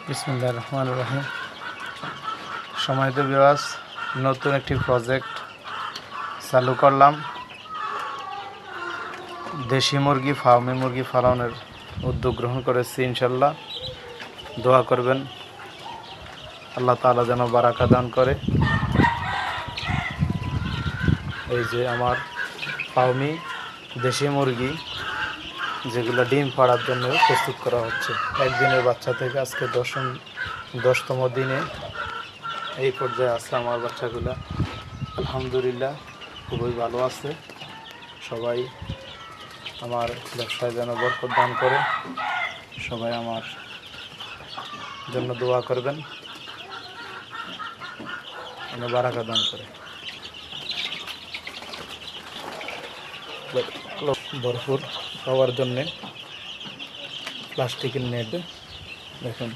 বিসমিল্লাহির রহমানির রহিম। সম্মানিত ভিউয়ার্স, নতুন একটি প্রজেক্ট চালু করলাম। দেশি মুরগি, ফার্মি মুরগি পালনের উদ্যোগ গ্রহণ করেছি। ইনশাল্লাহ দোয়া করবেন, আল্লাহ তাআলা যেন বারাকা দান করে। এই যে আমার ফার্মি দেশি মুরগি, যেগুলো ডিম পাড়ার জন্য প্রস্তুত করা হচ্ছে। একদিনের বাচ্চা থেকে আজকে 10তম দিনে এই পর্যায়ে আছে আমার বাচ্চাগুলো। আলহামদুলিল্লাহ খুবই ভালো আছে। সবাই আমার ব্যবসায় যেন বরকত দান করে, সবাই আমার জন্য দোয়া করবেন, যেন বারাকা দান করে। ভরপুর খাওয়ার জন্যে প্লাস্টিকের নেট দেখুন।